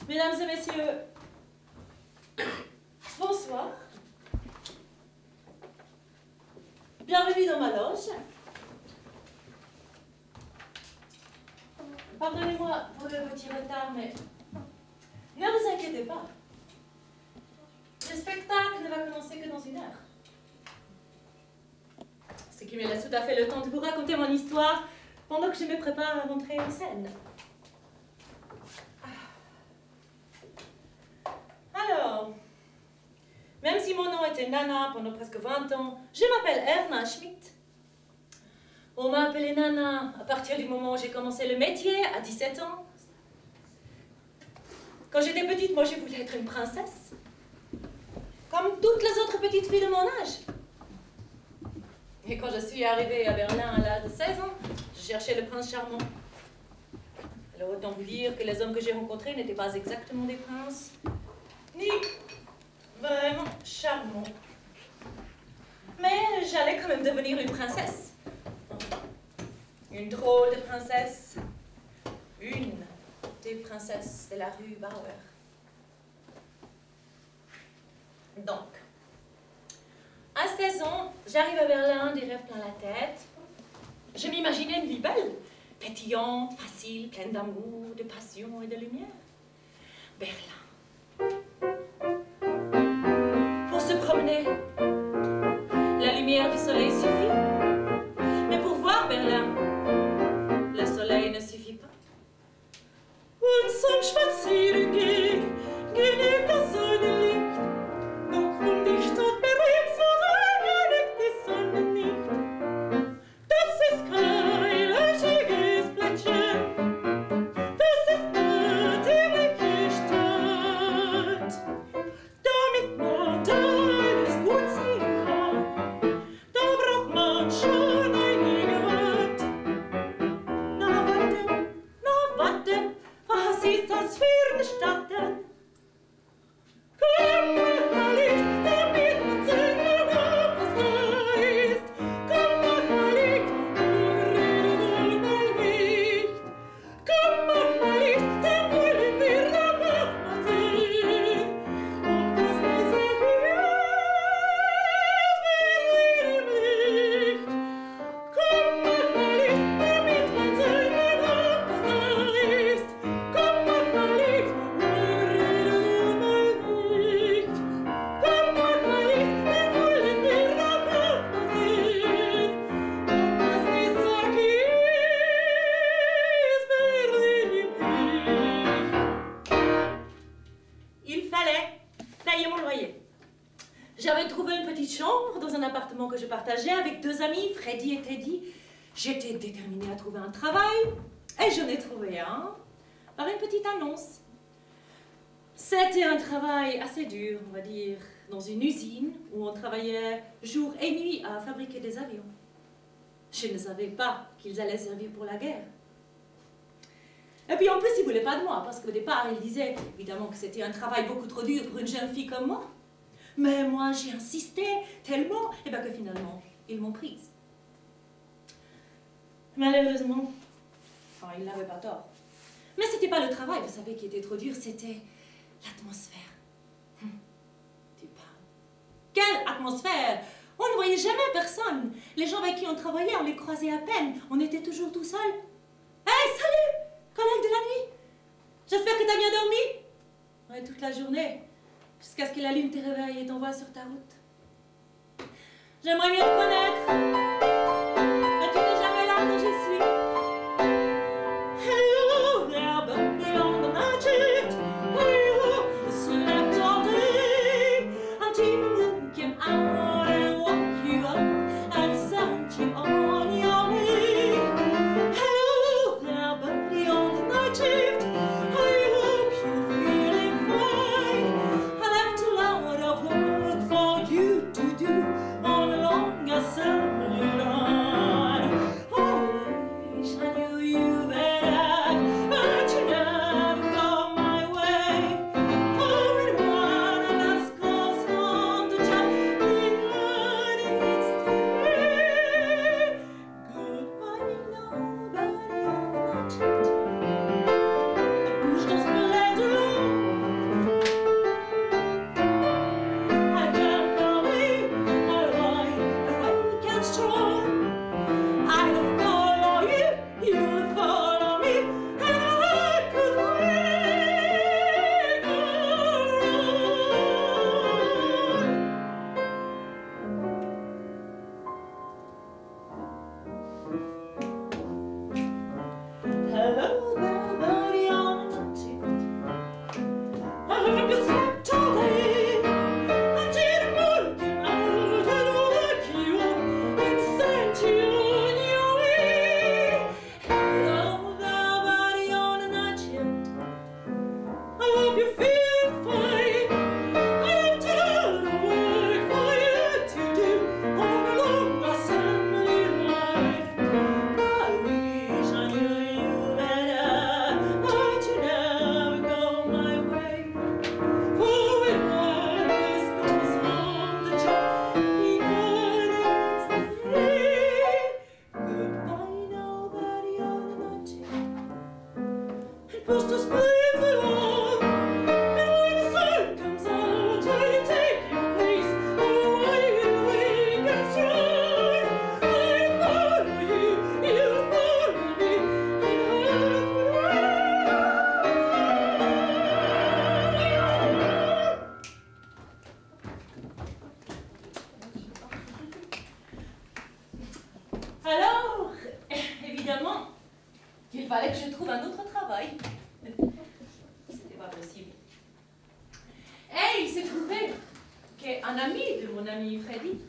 Mesdames et messieurs, bonsoir. Bienvenue dans ma loge. Pardonnez-moi pour le petit retard, mais ne vous inquiétez pas. Le spectacle ne va commencer que dans 1 heure. Ce qui me laisse tout à fait le temps de vous raconter mon histoire pendant que je me prépare à rentrer en scène. Alors, même si mon nom était Nana pendant presque 20 ans, je m'appelle Erna Schmidt. On m'a appelée Nana à partir du moment où j'ai commencé le métier, à 17 ans. Quand j'étais petite, moi, je voulais être une princesse. Comme toutes les autres petites filles de mon âge. Et quand je suis arrivée à Berlin à l'âge de 16 ans, je cherchais le prince charmant. Alors autant vous dire que les hommes que j'ai rencontrés n'étaient pas exactement des princes, ni vraiment charmants. Mais j'allais quand même devenir une princesse. Une drôle de princesse. Une des princesses de la rue Bauer. Donc, à 16 ans, j'arrive à Berlin, des rêves plein la tête. Je m'imaginais une vie belle, pétillante, facile, pleine d'amour, de passion et de lumière. Berlin. Pour se promener, la lumière du soleil suffit. Mais pour voir Berlin, le soleil ne suffit pas. Und zum Spazierengehen genügt das Sonnenlicht. Doch die Stadt berühmt so sehr genügt die Sonne nicht. Das ist kein lässiges Plättchen. Das ist eine ziemliche Stadt. Damit man da alles gut sehen kann, da braucht man schon einige Watt. Na was denn, was ist das für eine Stadt denn? Komm, mach mal Licht, damit man sehen kann, was da ist. Komm, mach mal Licht und rede mal nicht. Komm, mach mal Licht, dann wollen wir doch auch mal sehen, ob das nicht sehr viel ist mit dem Licht. Komm, mach mal Licht, damit man sehen kann, ob das da ist. Komm, mach mal Licht und rede mal nicht. Komm, mach mal Licht, dann wollen wir doch auch mal sehen, ob das nicht sehr viel ist mit dem Licht. Il fallait payer mon loyer. J'avais trouvé une petite chambre dans un appartement que je partageais avec 2 amis, Freddy et Teddy. J'étais déterminée à trouver un travail et j'en ai trouvé un par une petite annonce. C'était un travail assez dur, on va dire, dans une usine où on travaillait jour et nuit à fabriquer des avions. Je ne savais pas qu'ils allaient servir pour la guerre. Et puis en plus, ils ne voulaient pas de moi, parce qu'au départ, ils disaient évidemment que c'était un travail beaucoup trop dur pour une jeune fille comme moi. Mais moi, j'ai insisté tellement, et bien que finalement, ils m'ont prise. Malheureusement, Enfin, il n'avait pas tort. Mais c'était pas le travail, vous savez, qui était trop dur, c'était l'atmosphère. Tu parles. Quelle atmosphère! On ne voyait jamais personne. Les gens avec qui on travaillait, on les croisait à peine. On était toujours tout seuls. Hey, salut! Collègue de la nuit! J'espère que t'as bien dormi? Ouais, toute la journée. Jusqu'à ce que la lune te réveille et t'envoie sur ta route. J'aimerais mieux te connaître. Mais tu n'es jamais là quand j'y suis. Hello there, bunny on the magic. Oh, you slept all day. Until the moon came out and woke you up and sent you on your way. Hello there, bunny on the night shift. I hope you're feeling fine. I left a lot of work for you to do on a long assembly line. Oh, I wish I knew you better, but you never go my way. For it one of us goes on the job, behind its day. Goodbye, nobody on the night shift. Bouge dans ce palais de l'eau. I jumped away, I ride awake and strong. I'll follow you, you'll follow me, and I could wake Hello there, buddy on the night shift. I hope you slept all day until the moon came out and woke you up and sent you on your way. Hello there, buddy on the night shift. I hope you feel fine. I left a lot of work for you to do on a long assembly line. I wish I knew you better, but you never go my way. For when one of us goes on the job, behind its day. Goodbye, nobody on the night shift. And push those planes along. And when the sun comes out, and you take your place, oh, wide awake and strong. I'll follow you, you'll follow me, and I Alors, évidemment, qu'il fallait que je trouve un autre travail. C'était pas possible. Et il s'est trouvé qu'un ami de mon ami Freddy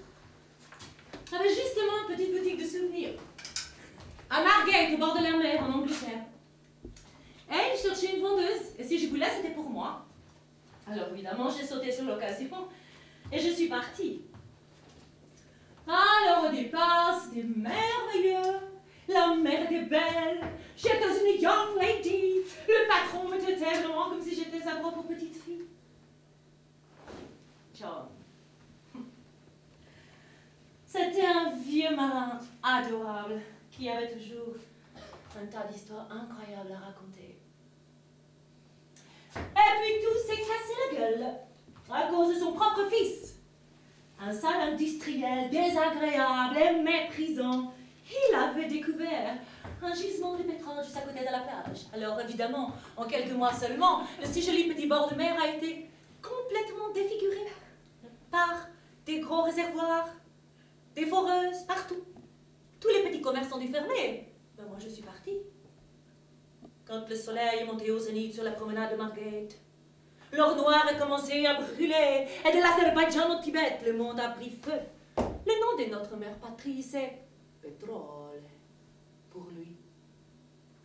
avait justement une petite boutique de souvenirs à Margate, au bord de la mer, en Angleterre. Et il cherchait une vendeuse, et si je voulais, c'était pour moi. Alors évidemment, j'ai sauté sur l'occasion, et je suis partie. Alors au départ, c'était merveilleux. La mer était belle. J'étais une young lady. Le patron me traitait vraiment comme si j'étais sa propre petite fille. John. C'était un vieux marin adorable qui avait toujours un tas d'histoires incroyables à raconter. Et puis tout s'est cassé la gueule à cause de son propre fils. Un sale industriel désagréable et méprisant. Il avait découvert un gisement de pétrole juste à côté de la plage. Alors évidemment, en quelques mois seulement, le si joli petit bord de mer a été complètement défiguré par des gros réservoirs, des foreuses, partout. Tous les petits commerces ont dû fermer. Ben moi je suis partie. Quand le soleil est monté au zénith sur la promenade de Margate, l'or noir a commencé à brûler, et de l'Azerbaïdjan au Tibet, le monde a pris feu. Le nom de notre mère patrie, c'est pétrole. Pour lui,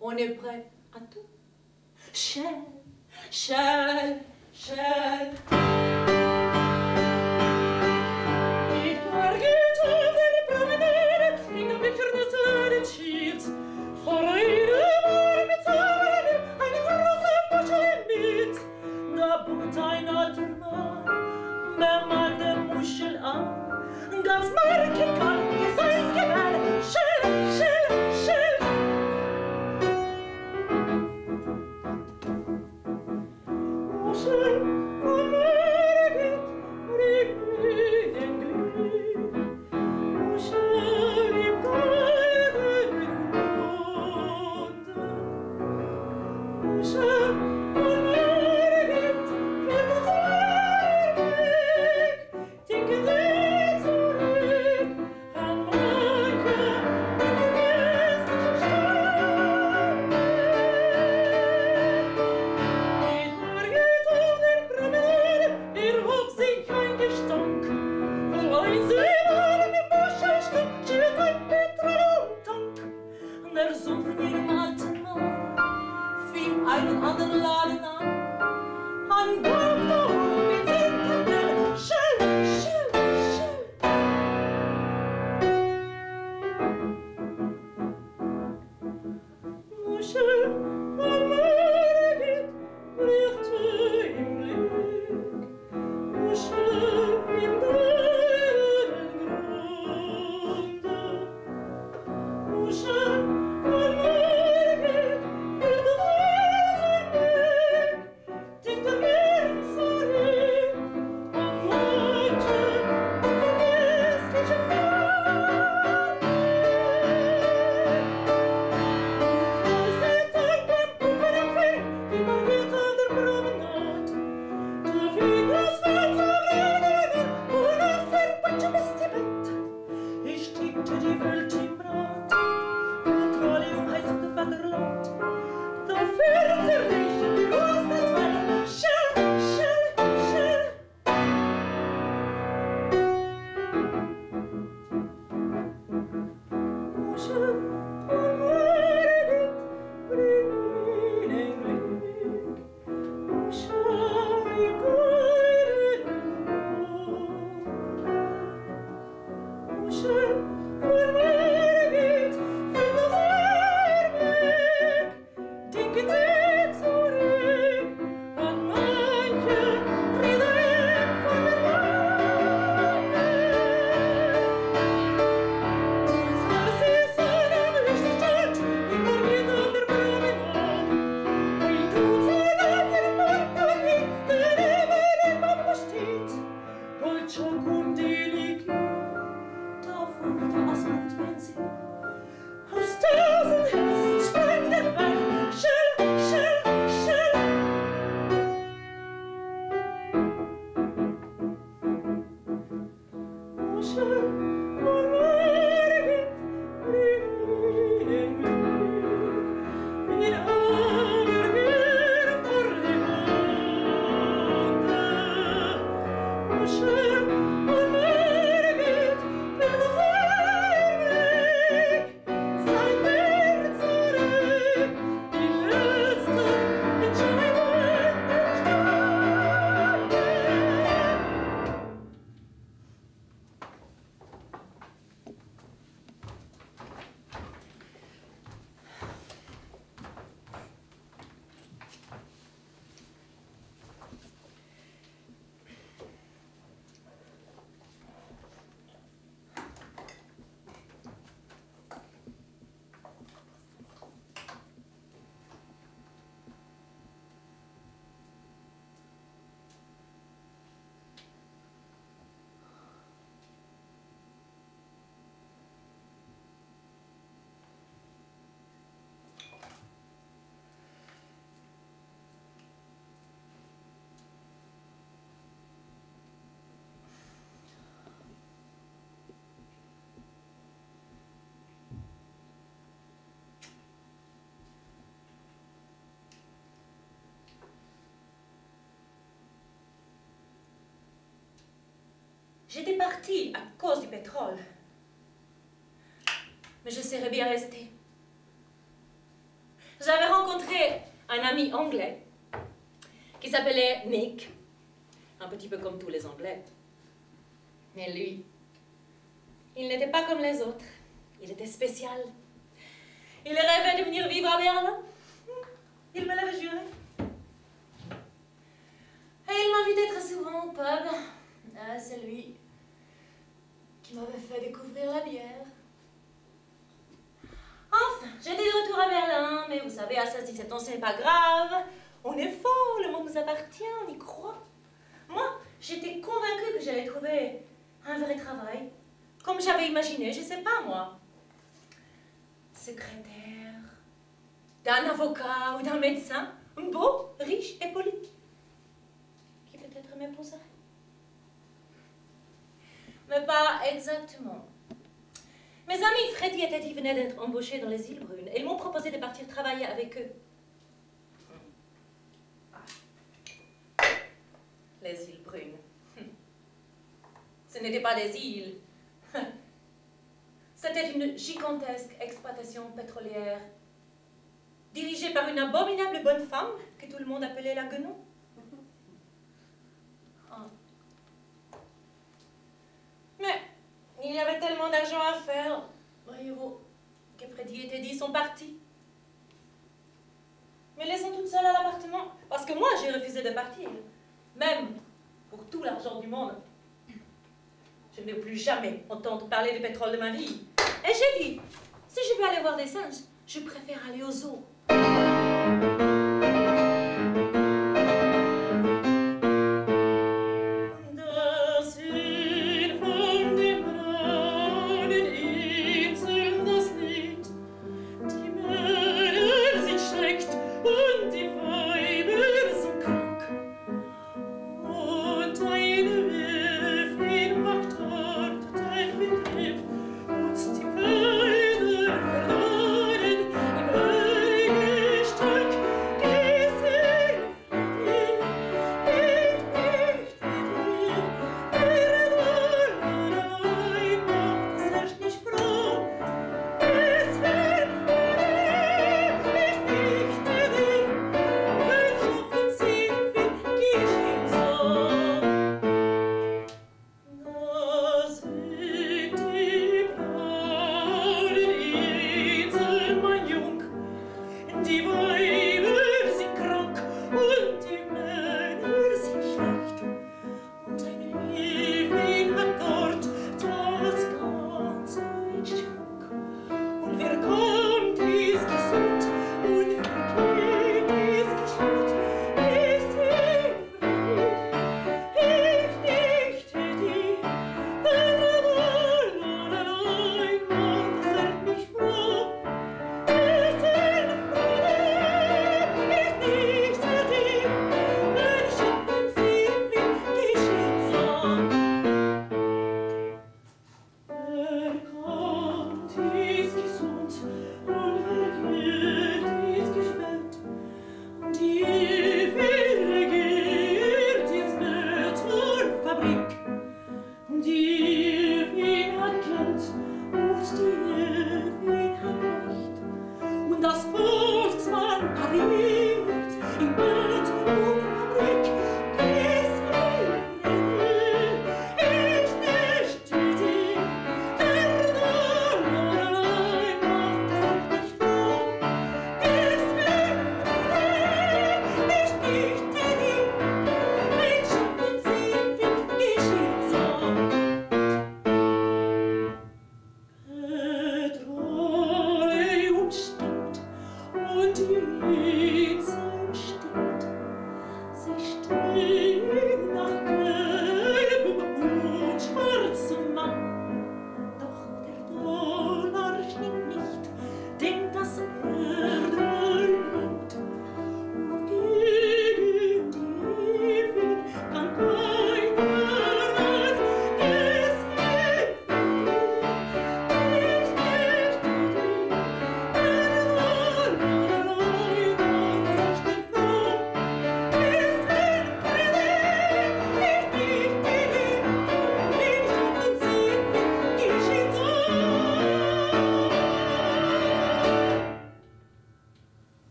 on est prêt à tout. Shell, Shell, Shell. Ik Margate over promenade, in de bicherne chiert. Voor een met zaren, een grote bosje mit. Da boet een alter man, met maar de muschel aan. Das Marke kann gesenkt werden. Shell, Shell, Shell. J'étais partie à cause du pétrole. Mais je serais bien restée. J'avais rencontré un ami anglais qui s'appelait Nick, un petit peu comme tous les Anglais. Mais lui, il n'était pas comme les autres. Il était spécial. Il rêvait de venir vivre à Berlin. Il me l'avait juré. Et il m'invitait très souvent au pub. Ah, c'est lui qui m'avait fait découvrir la bière. Enfin, j'étais de retour à Berlin, mais vous savez, à 16-17 ans, ce n'est pas grave. On est fort, le monde nous appartient, on y croit. Moi, j'étais convaincue que j'allais trouver un vrai travail, comme j'avais imaginé, je sais pas moi. Secrétaire, d'un avocat ou d'un médecin. exactement. Mes amis Freddy et Teddy venaient d'être embauchés dans les îles Brunes et ils m'ont proposé de partir travailler avec eux. Les îles Brunes. Ce n'étaient pas des îles. C'était une gigantesque exploitation pétrolière dirigée par une abominable bonne femme que tout le monde appelait la Guenon. Mais il y avait tellement d'argent à faire, voyez-vous, que Freddy et Teddy sont partis. Me laissant toute seule à l'appartement, parce que moi j'ai refusé de partir, même pour tout l'argent du monde. Je ne veux plus jamais entendre parler du pétrole de ma vie. Et j'ai dit, si je veux aller voir des singes, je préfère aller au zoo.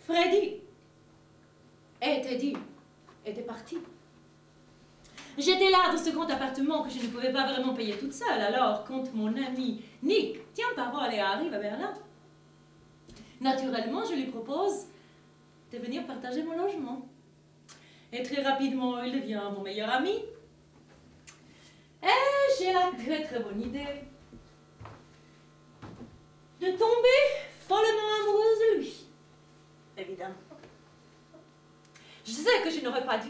Freddy et Teddy étaient partis. J'étais là dans ce grand appartement que je ne pouvais pas vraiment payer toute seule. Alors, quand mon ami Nick tient parole et arrive à Berlin, naturellement, je lui propose de venir partager mon logement. Et très rapidement, il devient mon meilleur ami. Et j'ai la très bonne idée de tomber follement amoureuse de lui. Évidemment. Je sais que je n'aurais pas dû.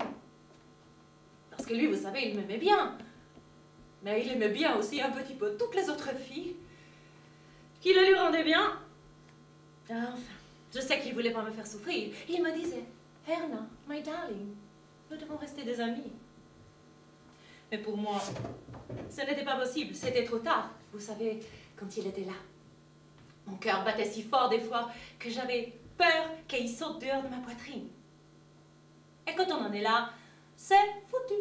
Parce que lui, vous savez, il m'aimait bien. Mais il aimait bien aussi un petit peu toutes les autres filles qui le lui rendaient bien. Enfin, je sais qu'il ne voulait pas me faire souffrir. Il me disait, Erna, my darling, nous devons rester des amis. Mais pour moi, ce n'était pas possible, c'était trop tard. Vous savez, quand il était là, mon cœur battait si fort des fois que j'avais peur qu'il saute dehors de ma poitrine. Et quand on en est là, c'est foutu.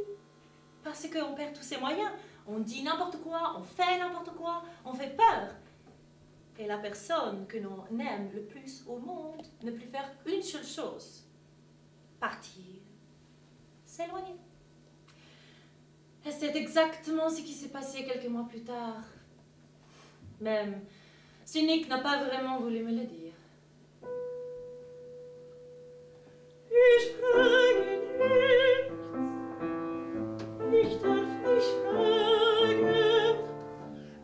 Parce qu'on perd tous ses moyens. On dit n'importe quoi, on fait n'importe quoi, on fait peur. Et la personne que l'on aime le plus au monde ne peut faire une seule chose. Partir. S'éloigner. Et c'est exactement ce qui s'est passé quelques mois plus tard. Même si Nick n'a pas vraiment voulu me le dire. Ich frage nicht, ich darf nicht fragen,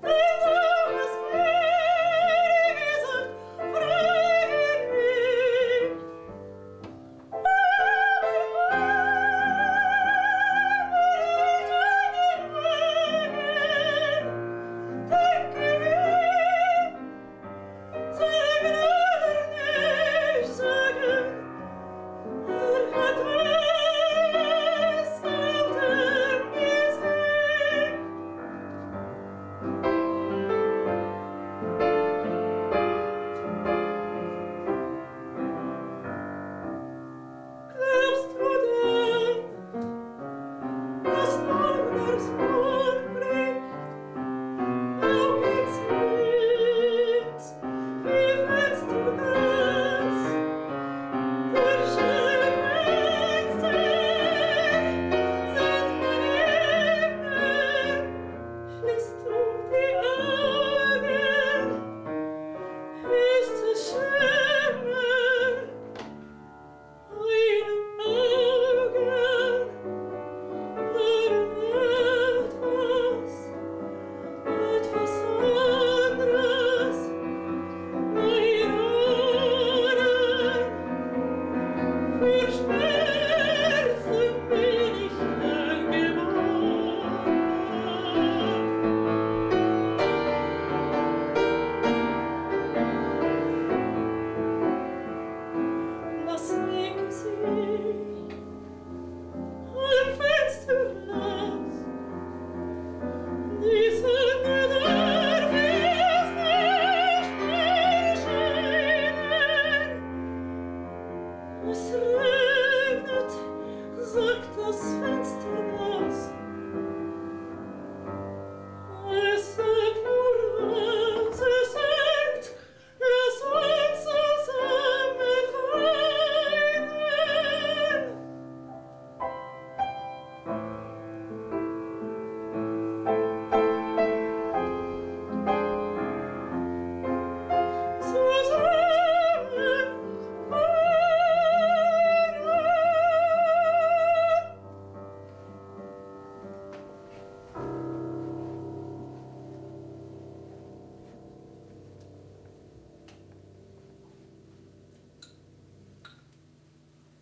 denn du hast mir gesagt, frage nicht.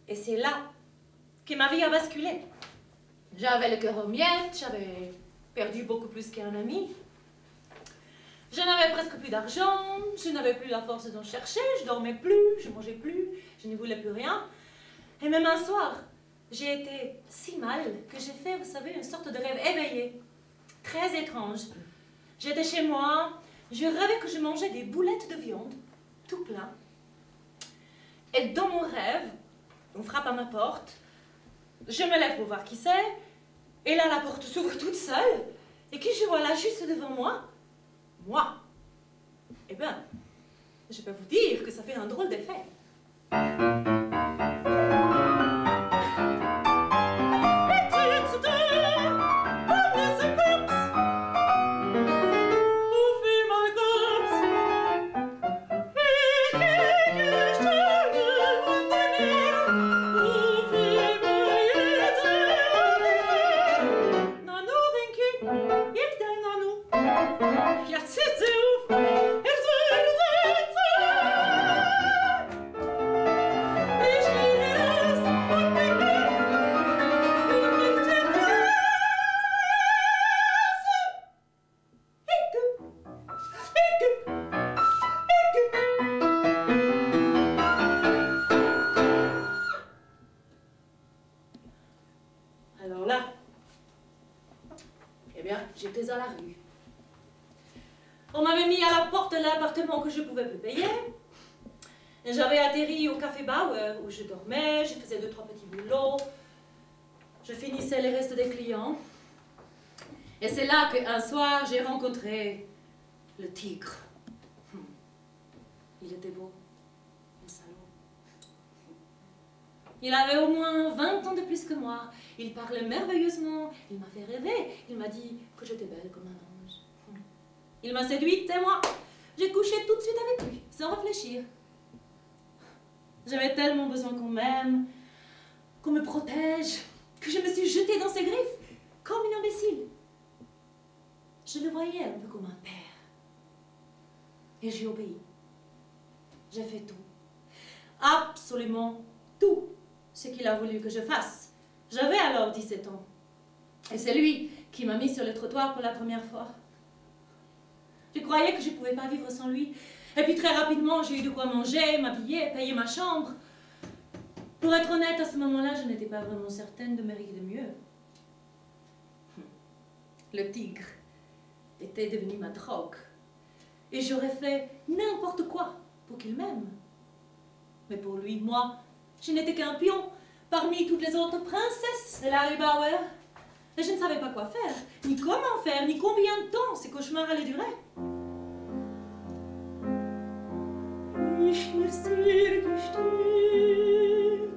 Et c'est là que ma vie a basculé. J'avais le cœur aux miettes, j'avais perdu beaucoup plus qu'un ami. Je n'avais presque plus d'argent, je n'avais plus la force d'en chercher, je dormais plus, je mangeais plus, je ne voulais plus rien. Et même un soir, j'ai été si mal que j'ai fait, vous savez, une sorte de rêve éveillé, très étrange. J'étais chez moi, je rêvais que je mangeais des boulettes de viande, tout plein. Et dans mon rêve, on frappe à ma porte, je me lève pour voir qui c'est, et là la porte s'ouvre toute seule, et qui je vois là juste devant moi? Moi. Eh bien, je peux vous dire que ça fait un drôle d'effet. j'étais à la rue. On m'avait mis à la porte de l'appartement que je pouvais plus payer. Et j'avais atterri au Café Bauer où je dormais, je faisais 2-3 petits boulots. Je finissais les restes des clients. Et c'est là qu'un soir, j'ai rencontré le tigre. Il était beau, le salaud. Il avait au moins 20 ans de plus que moi. Il parlait merveilleusement, il m'a fait rêver. Il m'a dit que j'étais belle comme un ange. Il m'a séduite et moi, j'ai couché tout de suite avec lui, sans réfléchir. J'avais tellement besoin qu'on m'aime, qu'on me protège, que je me suis jetée dans ses griffes, comme une imbécile. Je le voyais un peu comme un père. Et j'ai obéi. J'ai fait tout. Absolument tout ce qu'il a voulu que je fasse. J'avais alors 17 ans. Et c'est lui qui m'a mis sur le trottoir pour la première fois. Je croyais que je ne pouvais pas vivre sans lui. Et puis très rapidement, j'ai eu de quoi manger, m'habiller, payer ma chambre. Pour être honnête, à ce moment-là, je n'étais pas vraiment certaine de mériter mieux. Le tigre était devenu ma drogue. Et j'aurais fait n'importe quoi pour qu'il m'aime. Mais pour lui, moi, je n'étais qu'un pion parmi toutes les autres princesses de Larry Bauer. Et je ne savais pas quoi faire, ni comment faire, ni combien de temps ces cauchemars allaient durer. Ich muss dir gestehen,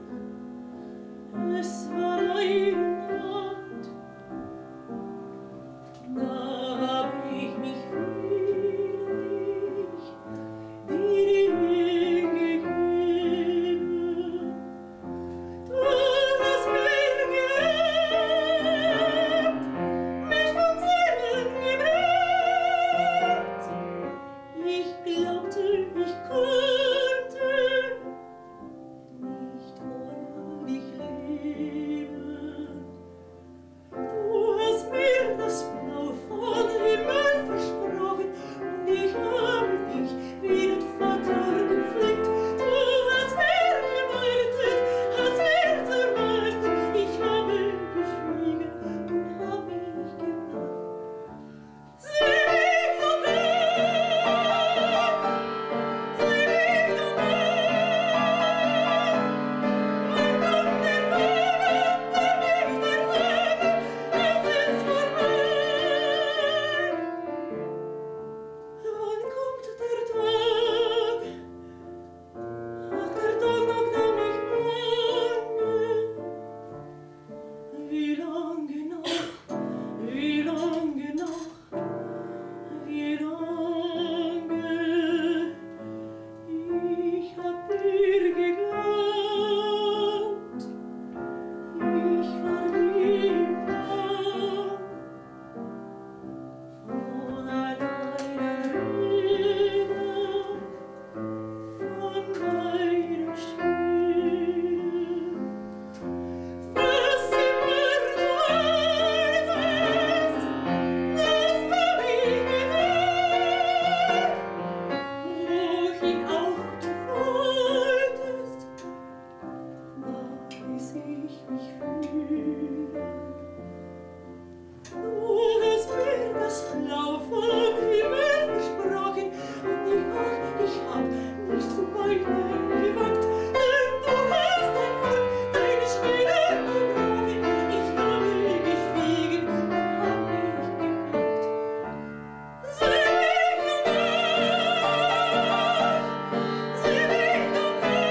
es war eine Nacht, da hab ich mich willig dir hingegeben. Du hast mir geliebt, mich vom Seelen gebracht. Ich glaubte, ich konnte nicht ohne dich leben. Du hast mir das Blau vom Himmel versprochen und ich habe dich wie den Vater gepflegt. Du hast mir gemordet, hast mir zermartert. Ich habe geschwiegen und hab mich gemacht. Sieh mich doch an, sieh mich doch an. Wann kommt der Tag, der mich erzählt, es ist vorbei? Wann kommt der Tag? Ach, der Tag, nach dem ich bange. Wie lange noch? Wie lange noch? Wie lange? Ich hab dir geglaubt. Ich war lieb von alleine Rede, von deiner Stimme. Was immer du wolltest, das hab ich getan. Wohin auch du wolltest, da ließ ich mich führen. Du hast mir das Blau vom Himmel versprochen und ich hab nicht zu weinen gewagt, denn du hast einfach deine Stille gebrochen. Ich habe geschwiegen und hab mich gepackt. Sieh mich doch an, sieh mich doch an.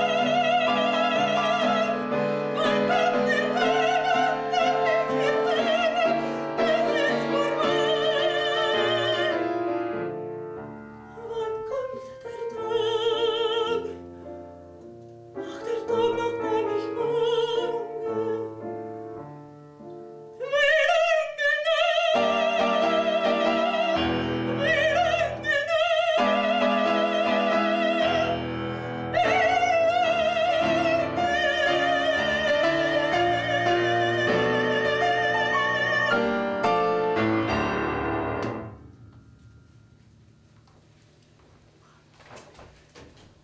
Wann kommt der Tag, an dem ich dir sage, es ist vorbei? Wann kommt der Tag? Ach, der Tag, nach dem ich bange. Wie lange noch? Wie lange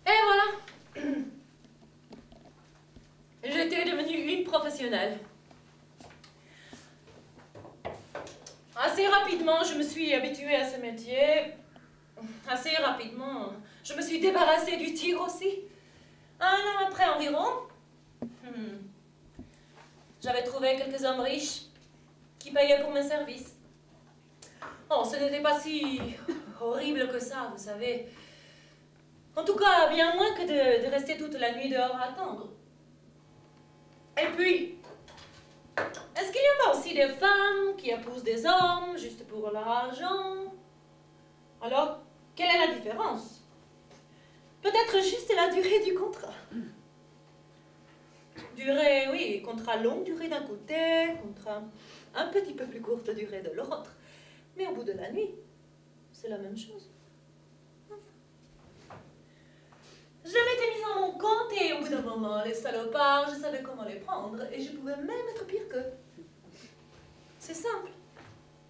Et voilà. J'étais devenue une professionnelle. Assez rapidement, je me suis habituée à ce métier. Assez rapidement, je me suis débarrassée du tigre aussi. 1 an après environ, j'avais trouvé quelques hommes riches qui payaient pour mes services. Oh, ce n'était pas si horrible que ça, vous savez. En tout cas, bien moins que de rester toute la nuit dehors à attendre. Et puis, est-ce qu'il n'y a pas aussi des femmes qui épousent des hommes juste pour leur argent? Alors, quelle est la différence? Peut-être juste la durée du contrat. Durée, oui, contrat longue durée d'un côté, contrat un petit peu plus courte durée de l'autre. Mais au bout de la nuit, c'est la même chose. Je m'étais mise en mon compte et au bout d'un moment, les salopards, je savais comment les prendre et je pouvais même être pire qu'eux. C'est simple.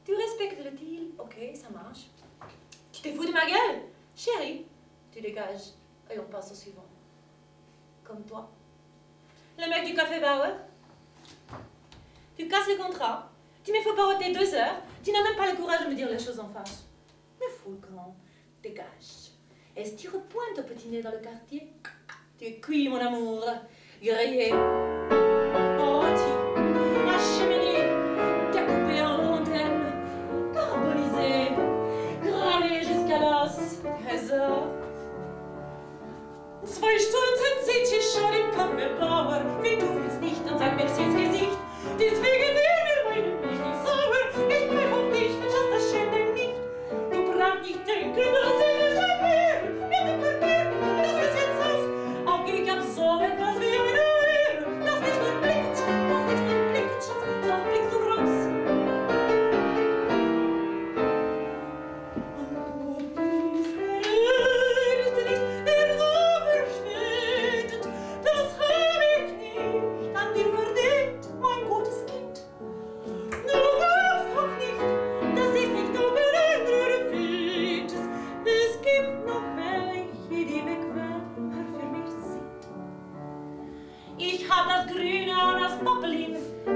Tu respectes le deal, ok, ça marche. Tu te fous de ma gueule? Chérie, tu dégages et on passe au suivant. Comme toi. Le mec du café Bauer. Tu casses le contrat, tu me fais paroter 2 heures, tu n'as même pas le courage de me dire les choses en face. Mais fous le camp, dégage. Et si tu repointes au petit nez dans le quartier, tu es cuit, mon amour, grillé, rôti, acheminé, découpé en rondelles, carbonisé, gravé jusqu'à l'os, trésor. 2 Stunden sitz ich schon im Café Bauer, wie du willst nicht, dann sag mir's ins Gesicht. Deswegen wär mir meine Milch nicht sauber, ich bleib auf dich, du schaffst das Schände nicht. Du brauchst nicht denken, dass ich schreibe, mit dem Verkehr, das ist jetzt aus. Auch ich hab so etwas wie eine Ehre. Lass dich nicht blicken, Schatz, lass dich nicht blicken, Schatz, sonst fliegst du raus.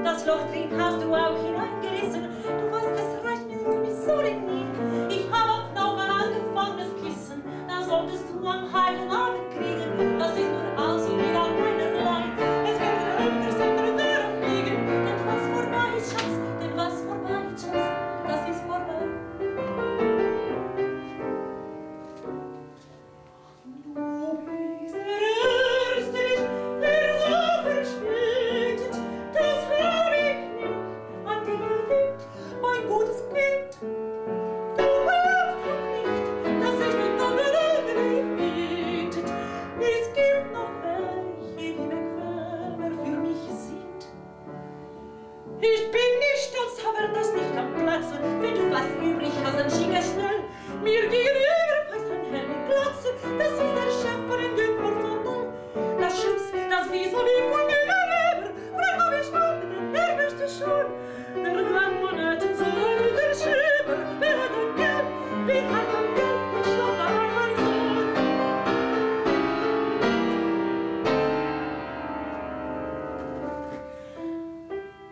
Das Loch drin hast du auch hineingerissen. Du weißt, es reicht mir sowieso nie. Ich habe auch noch ein angefangenes Kissen. Das solltest du am heilen Abend kriegen. Das ist nur aus und wieder meinerlei. Es werden öfters andere Dörfer fliegen. Denn was vorbei ist, Schatz, denn was vorbei ist, Schatz, das ist vorbei. Du bist der Erste nicht, der so verspätet. Das hab ich nicht an dich verdient, mein gutes Kind. Du glaubst doch nicht, dass ich mich noch mit anderen bietet. Es gibt noch welche, die bequemer für mich sind. Ich bin nicht stolz, aber das nicht am Platze. Wenn du was übrig hast, dann schick es schnell. Mir gegenüber weist ein Herr mit Glatze. Das ist der Chef von den Gutportanten. Das Schutz, das wie so wie von gegenüber. Frag, ob ich warte, er möchte schon. Der Landmoneten so und der Schieber. Wer hat ein Geld? Wer hat ein Geld? Und schlaf an mein Sohn.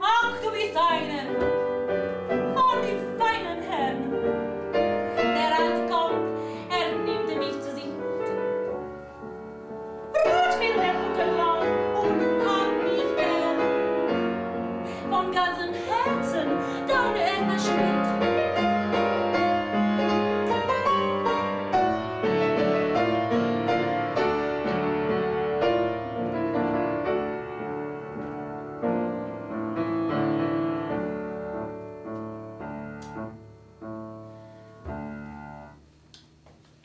Ach, du bist einer von den feinen Herren. Der Alte kommt, er nimmt mich zu sich. Rutsch mir der Buckel lang und hat mich gern. Von ganzem Herzen, deine Erna Schmidt.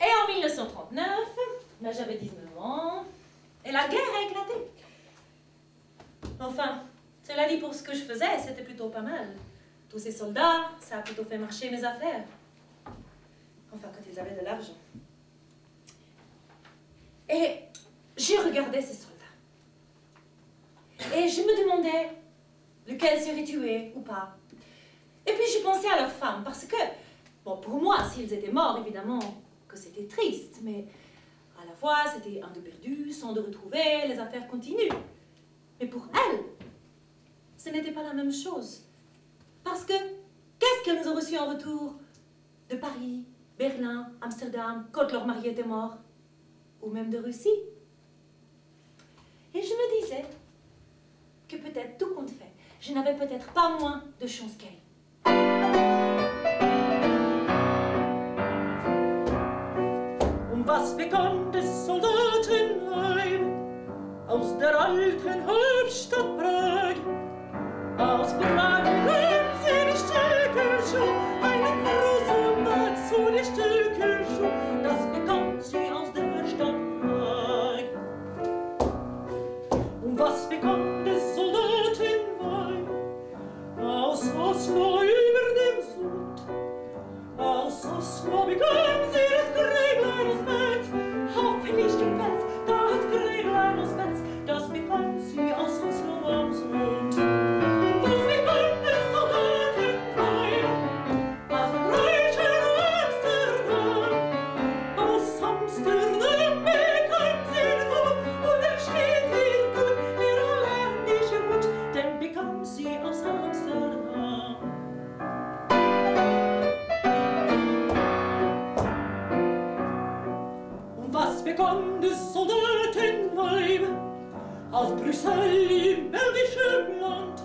Et en 1939, là j'avais 19 ans, et la guerre a éclaté. Enfin, cela dit, pour ce que je faisais, c'était plutôt pas mal. Tous ces soldats, ça a plutôt fait marcher mes affaires. Enfin, quand ils avaient de l'argent. Et je regardais ces soldats. Et je me demandais lequel serait tué ou pas. Et puis je pensais à leurs femmes, parce que, bon, pour moi, s'ils étaient morts, évidemment, que c'était triste, mais à la fois, c'était un de perdu, sans de retrouver, les affaires continuent. Mais pour elles, ce n'était pas la même chose. Parce que, Qu'est-ce qu'elles nous ont reçu en retour? De Paris, Berlin, Amsterdam, quand leur mari était mort. Ou même de Russie. Et je me disais que peut-être, tout compte fait, je n'avais peut-être pas moins de chance qu'elle. Was begann des Soldatenheim aus der alten Hauptstadt Prag? Aus Prag begann sie die Stöckelschuh, eine große Mat zu die Stöckelschuh, das begann sie aus der Stadt Prag. Und was begann des Soldatenheim aus Oslo über dem Sund? Aus Oslo begann sie das Gräblein aus Metz, hoffentlich die Metz, das Gräblein aus Metz, das begann sie aus Oslo am Sund. Das begann des Soldatenheim aus Breiten Amsterdam. Aus Amsterdam begann sie den Tod, und steht ihr gut, der holländische Hut, denn begann sie aus Amsterdam. Was begann des Soldatenweib aus Brüssel im belgischen Land?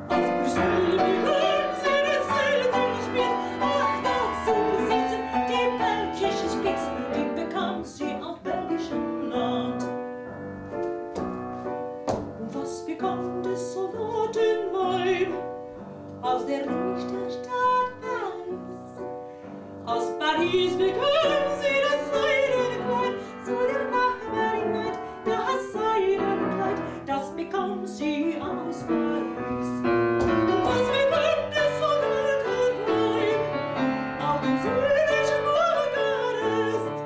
Aus Brüssel begann sie das seltene Spiel, ach, dazu besitzen die belgische Spitz, die bekam sie auf belgischem Land. Und was begann des Soldatenweib aus der Richterstadt Paris? Aus Paris begann sie das seidene Kleid, zu der Nachbarin Neid, das seidene Kleid, das bekam sie aus Paris. Was begann des Soldatenweib auf dem südlichen Bukarest?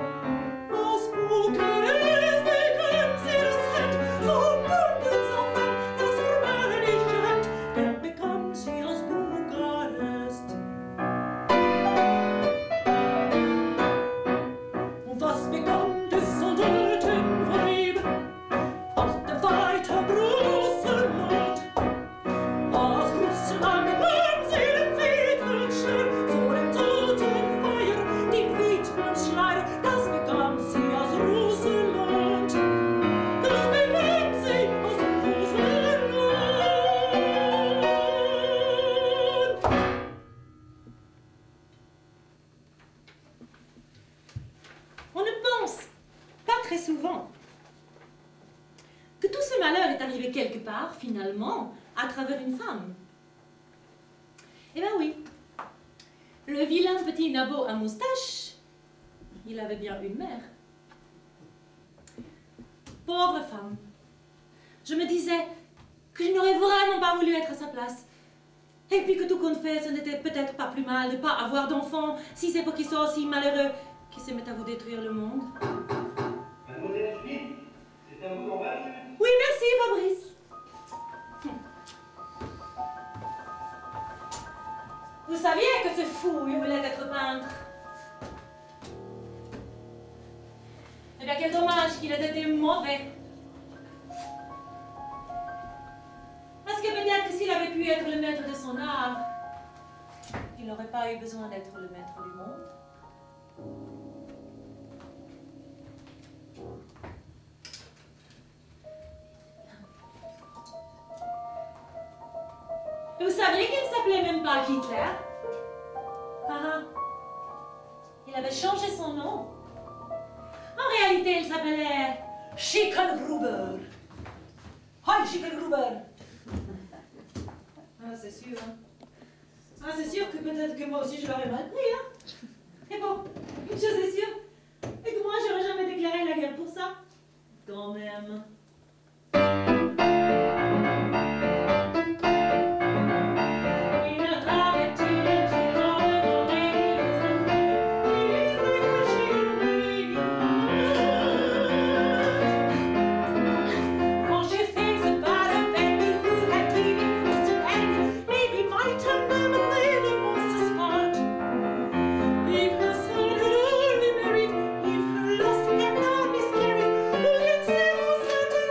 Aus Bukarest bekam sie das Hemd, so bunt und so fett, das rumänische Hemd, denn bekam sie aus Bukarest. Was begann des Soldatenweib aus dem weiter großen Land? Aus Russland begann sie den Wiedmannsschleier, zu dem Totenfeier, den Wiedmannsschleier, das begann sie aus Russland. Das begann sie aus Russland. On ne pense pas très souvent que tout ce malheur est arrivé quelque part, finalement, à travers une femme. Eh bien oui, le vilain petit nabot à moustache, il avait bien une mère. Pauvre femme. Je me disais que je n'aurais vraiment pas voulu être à sa place. Et puis que tout compte fait, ce n'était peut-être pas plus mal de ne pas avoir d'enfants, si c'est pour qu'ils soient aussi malheureux, qui se mettent à vous détruire le monde. Mademoiselle Schmitt, c'est un moment vache. Oui, merci, Fabrice. Vous saviez que ce fou, il voulait être peintre. Eh bien, quel dommage qu'il ait été mauvais. Parce que peut-être que s'il avait pu être le maître de son art, il n'aurait pas eu besoin d'être le maître du monde. Et vous saviez qu'il ne s'appelait même pas Hitler? Ah, il avait changé son nom. En réalité, il s'appelait Schicklgruber. Hi, Schicklgruber! Ah, c'est sûr, hein. Ah, c'est sûr que peut-être que moi aussi je l'aurais mal pris, hein. Et bon, une chose est sûre, et que moi j'aurais jamais déclaré la guerre pour ça. Quand même. If her son had only married, if her lost had not miscarried, who can say who sent her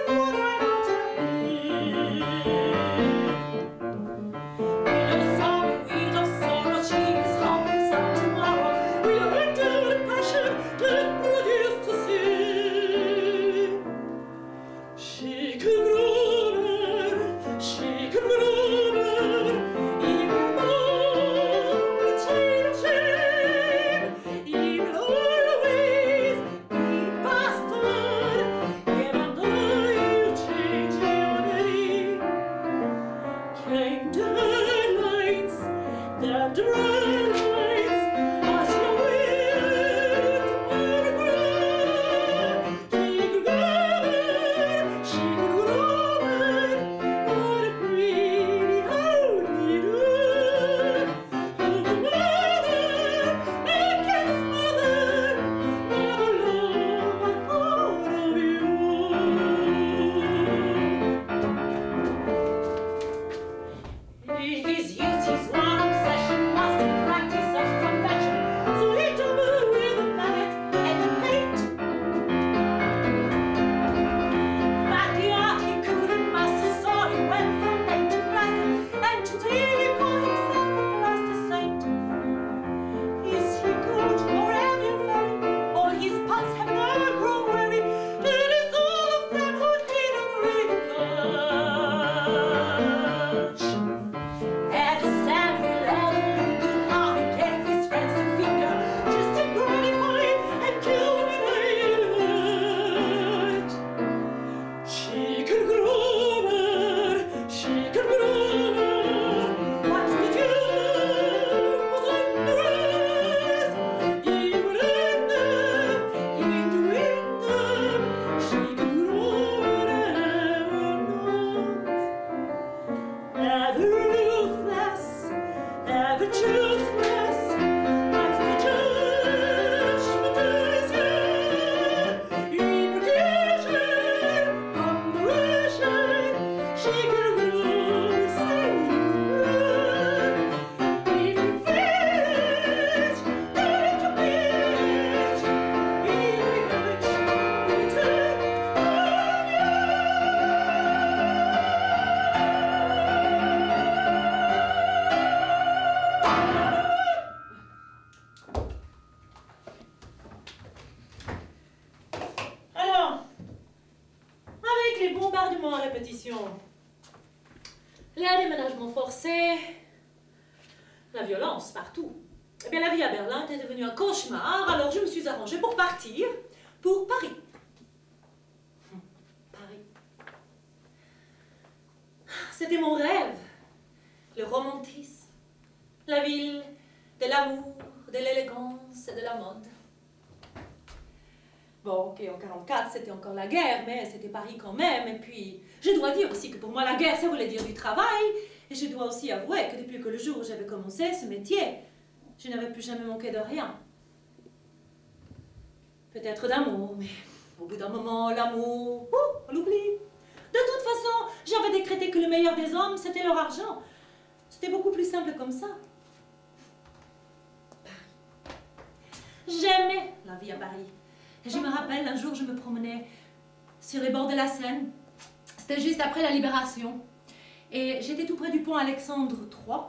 Les déménagements forcés, la violence partout. Eh bien, la vie à Berlin était devenue un cauchemar, alors je me suis arrangée pour partir pour Paris. Paris. C'était mon rêve. Le romantisme. La ville de l'amour, de l'élégance et de la mode. Bon, ok, en 1944, c'était encore la guerre, mais c'était Paris quand même. Et puis, je dois dire aussi que pour moi, la guerre, ça voulait dire du travail. Et je dois aussi avouer que depuis que le jour où j'avais commencé ce métier, je n'avais plus jamais manqué de rien. Peut-être d'amour, mais au bout d'un moment, l'amour, on l'oublie. De toute façon, j'avais décrété que le meilleur des hommes, c'était leur argent. C'était beaucoup plus simple comme ça. Paris. J'aimais la vie à Paris. Et je me rappelle, un jour, je me promenais sur les bords de la Seine. C'était juste après la Libération. Et j'étais tout près du pont Alexandre III.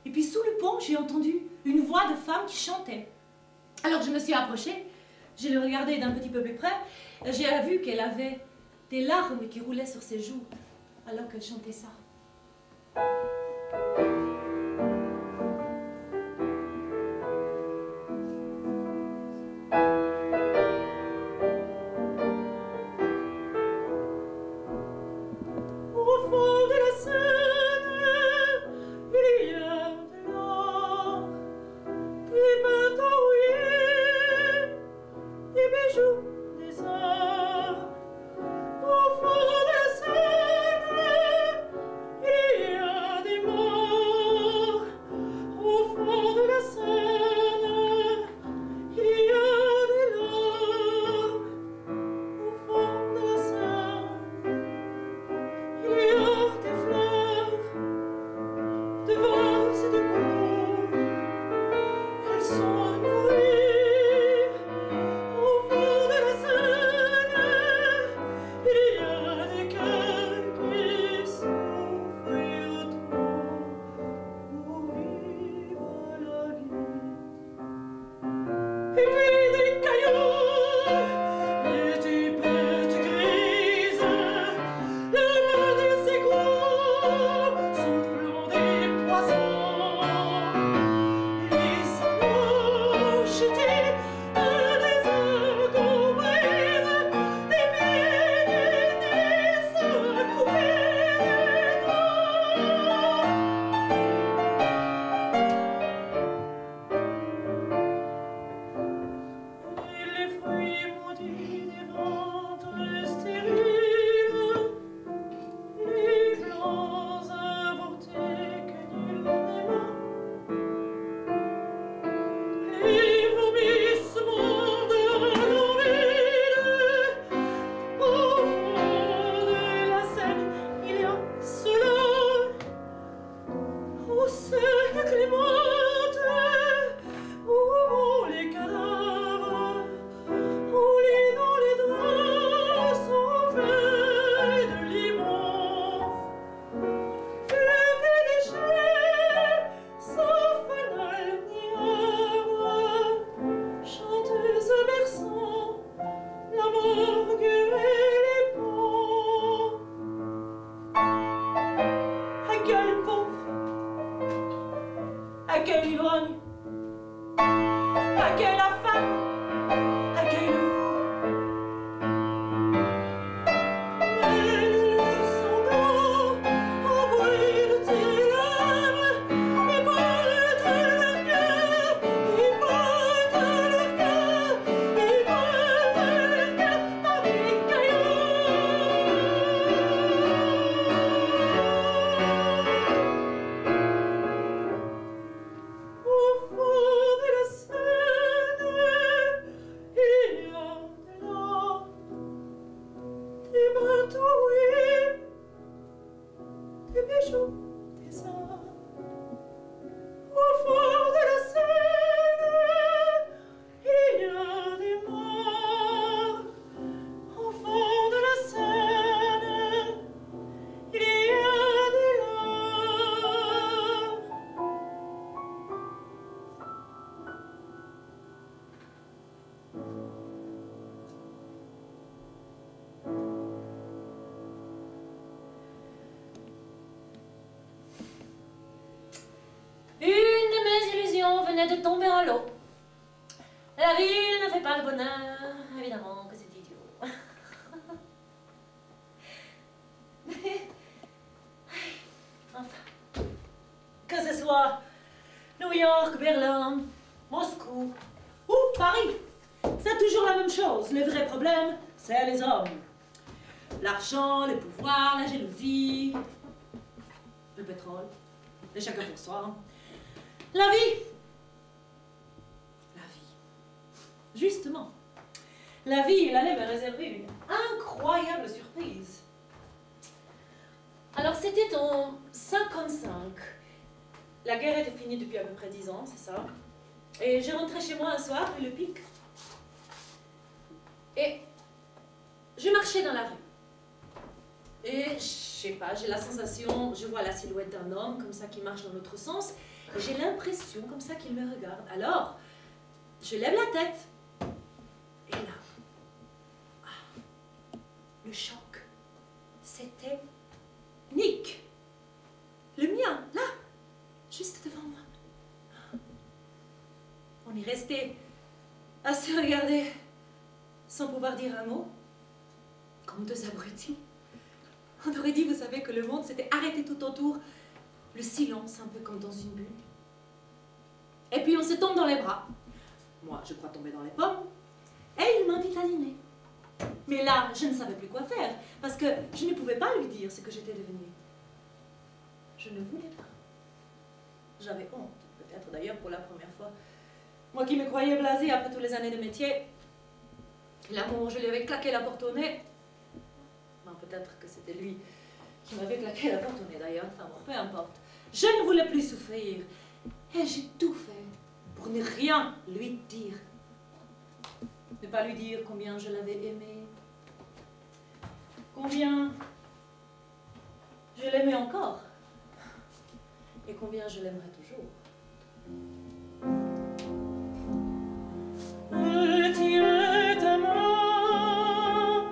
Et puis, sous le pont, j'ai entendu une voix de femme qui chantait. Alors, je me suis approchée. Je l'ai regardée d'un petit peu plus près. J'ai vu qu'elle avait des larmes qui roulaient sur ses joues alors qu'elle chantait ça. Au fond de la Seine, il y a des mots. oui, des bijoux, des arts. Au fond de la Seine, il y a des morts. Au fond de la Seine, il y a des larmes. Une de mes illusions venait de tomber à l'eau. La ville ne fait pas le bonheur, évidemment que c'est idiot. Mais, enfin, que ce soit New York, Berlin, Moscou ou Paris, c'est toujours la même chose. Le vrai problème, c'est les hommes. L'argent, le pouvoir, la jalousie, le pétrole, le chacun pour soi. La vie. La vie. Justement, la vie, elle allait me réserver une incroyable surprise. Alors, c'était en 55. La guerre était finie depuis à peu près 10 ans, c'est ça. Et je rentrais chez moi un soir, rue Le Pic. Et je marchais dans la rue. Et je sais pas, j'ai la sensation, je vois la silhouette d'un homme comme ça qui marche dans l'autre sens. Et j'ai l'impression comme ça qu'il me regarde. Alors, je lève la tête. Et là, le choc, c'était Nick. Le mien, là, juste devant moi. On est resté à se regarder sans pouvoir dire un mot, comme deux abrutis. On aurait dit, vous savez, que le monde s'était arrêté tout autour, le silence, un peu comme dans une bulle. Et puis on se tombe dans les bras. Moi, je crois tomber dans les pommes. Et il m'invite à dîner. Mais là, je ne savais plus quoi faire, parce que je ne pouvais pas lui dire ce que j'étais devenue. Je ne voulais pas. J'avais honte, peut-être d'ailleurs pour la première fois. Moi qui me croyais blasée après toutes les années de métier, l'amour, je lui avais claqué la porte au nez. Ben, peut-être que c'était lui qui m'avait claqué la porte au nez d'ailleurs, enfin bon, peu importe. Je ne voulais plus souffrir. Et j'ai tout fait pour ne rien lui dire. Ne pas lui dire combien je l'avais aimé, combien je l'aimais encore, et combien je l'aimerai toujours. Retiens ta main,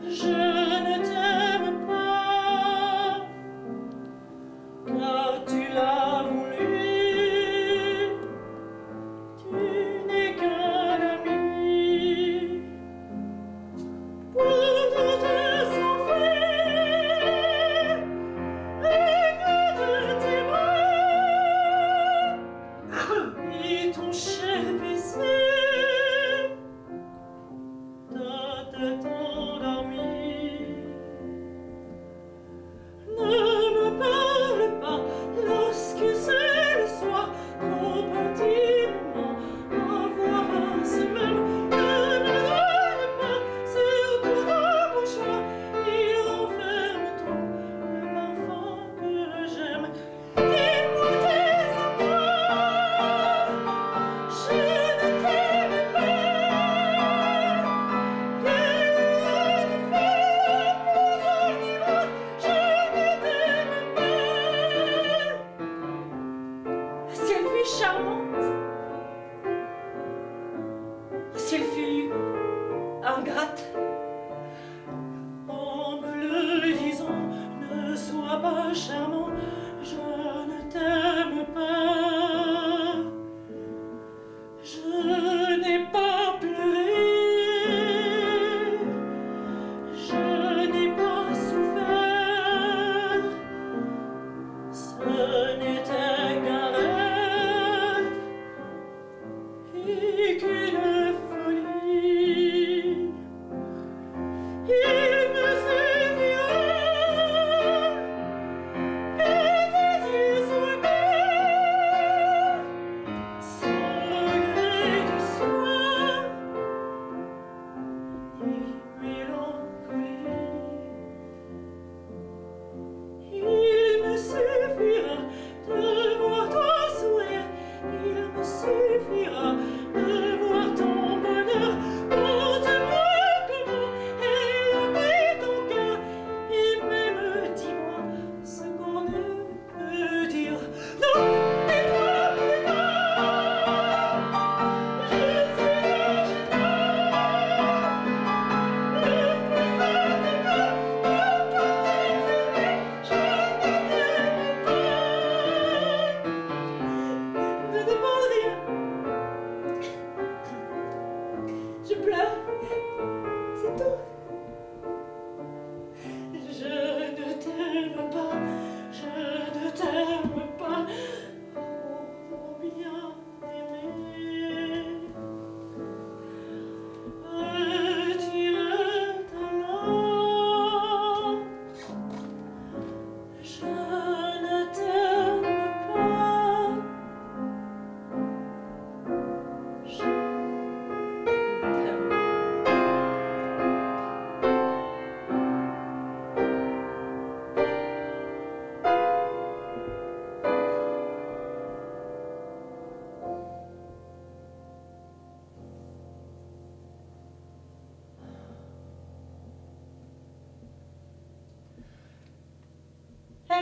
je ne t'aime pas, car tu l'as voulu, tu n'es qu'un ami. Pour te s'enfuir, et que de tes bras,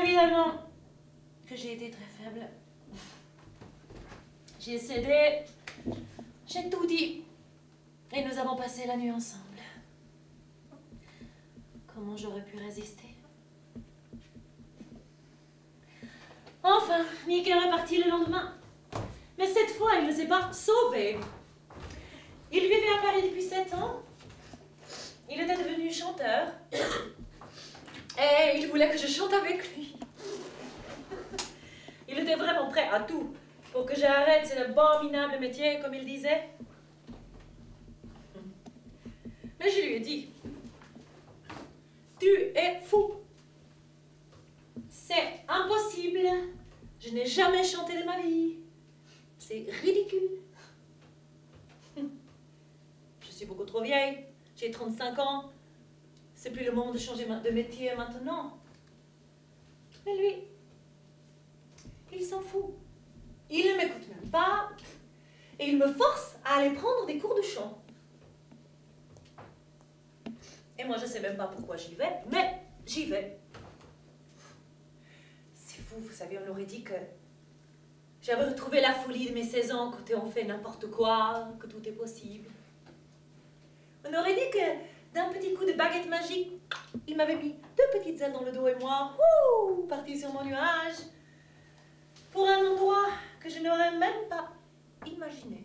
Évidemment que j'ai été très faible. J'ai cédé, j'ai tout dit. Et nous avons passé la nuit ensemble. Comment j'aurais pu résister? Enfin, Nick est reparti le lendemain. Mais cette fois, il ne s'est pas sauvé. Il vivait à Paris depuis 7 ans. Il était devenu chanteur. Et il voulait que je chante avec lui. Il était vraiment prêt à tout pour que j'arrête cet abominable métier, comme il disait. Mais je lui ai dit, tu es fou. C'est impossible. Je n'ai jamais chanté de ma vie. C'est ridicule. Je suis beaucoup trop vieille. J'ai 35 ans. C'est plus le moment de changer de métier maintenant. Mais lui, il s'en fout. Il ne m'écoute même pas. Et il me force à aller prendre des cours de chant. Et moi, je ne sais même pas pourquoi j'y vais, mais j'y vais. C'est fou, vous savez, on aurait dit que j'avais retrouvé la folie de mes 16 ans, quand on fait n'importe quoi, que tout est possible. On aurait dit que d'un petit coup de baguette magique, il m'avait mis 2 petites ailes dans le dos et moi, parti sur mon nuage, pour un endroit que je n'aurais même pas imaginé.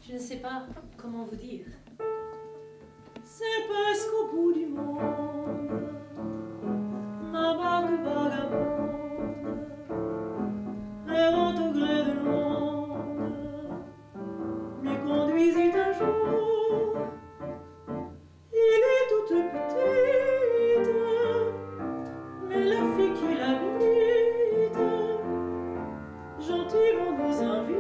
Je ne sais pas comment vous dire. C'est presque au bout du monde, ma barque vagabonde, errant au gré de l'onde, m'y conduisit un jour. Il est toute petite, mais la fille qui l'habite, gentiment nous invite.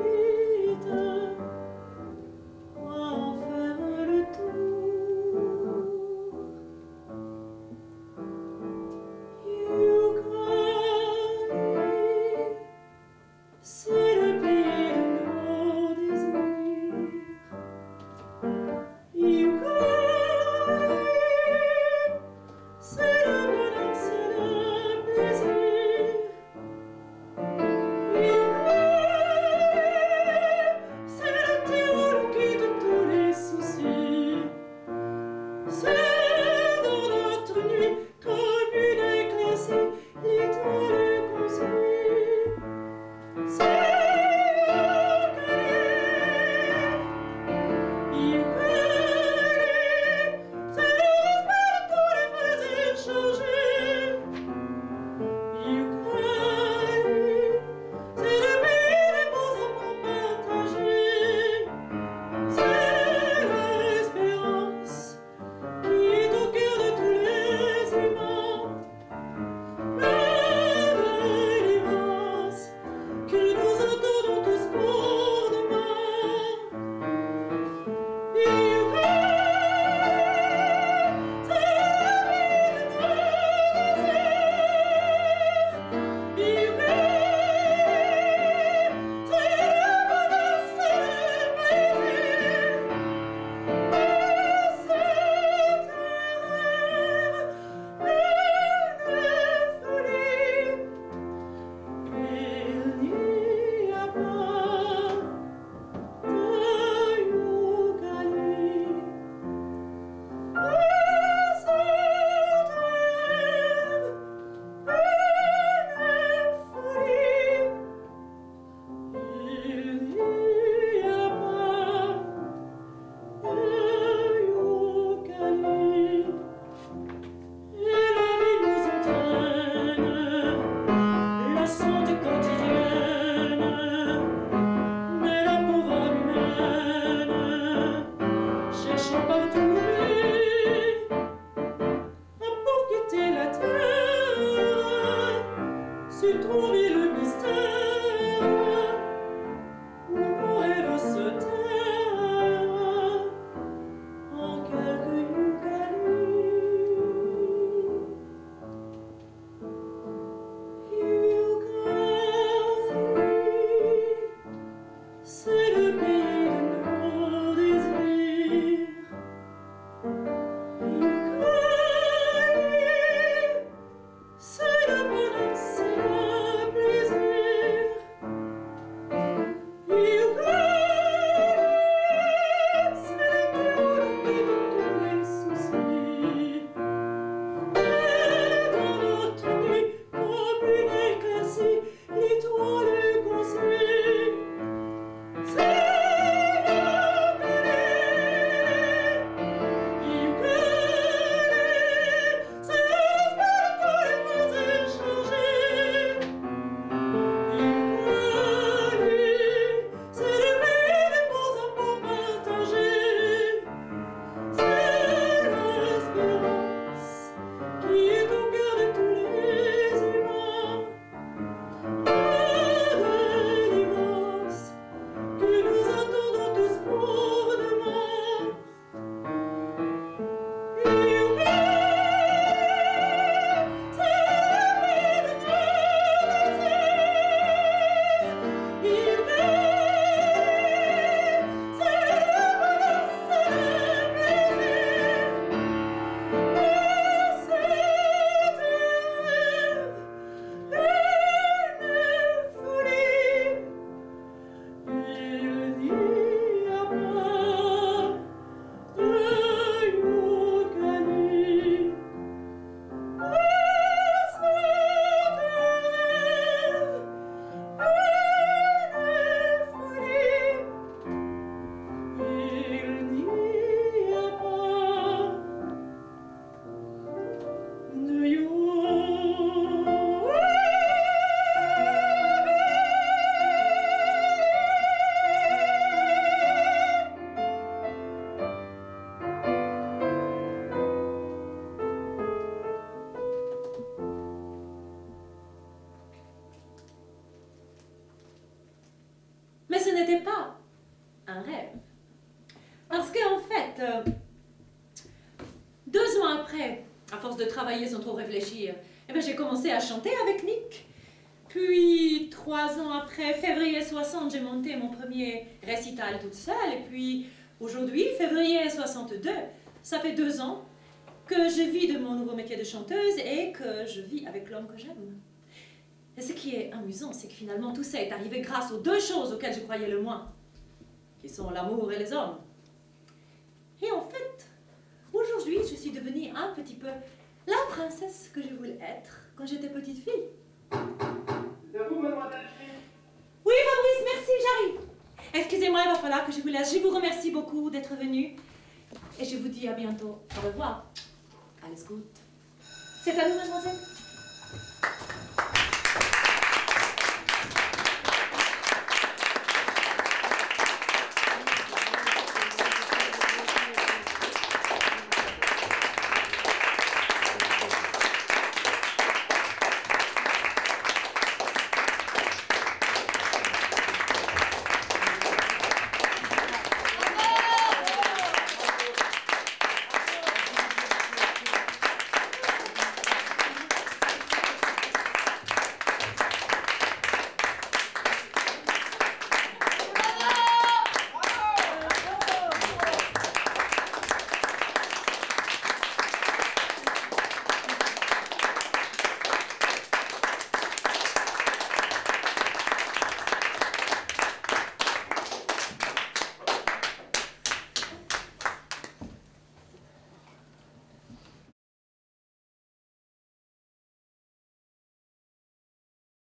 À force de travailler sans trop réfléchir, eh ben, j'ai commencé à chanter avec Nick. Puis, 3 ans après, février 60, j'ai monté mon premier récital toute seule. Et puis, aujourd'hui, février 62, ça fait 2 ans que je vis de mon nouveau métier de chanteuse et que je vis avec l'homme que j'aime. Et ce qui est amusant, c'est que finalement, tout ça est arrivé grâce aux 2 choses auxquelles je croyais le moins, qui sont l'amour et les hommes. Et en fait, aujourd'hui, je suis devenue un petit peu la princesse que je voulais être quand j'étais petite fille. C'est à vous, mademoiselle Schmitt. Oui, Fabrice, merci, j'arrive. Excusez-moi, il va falloir que je vous laisse. Je vous remercie beaucoup d'être venu. Et je vous dis à bientôt. Au revoir. Alles gut. C'est à nous, mademoiselle.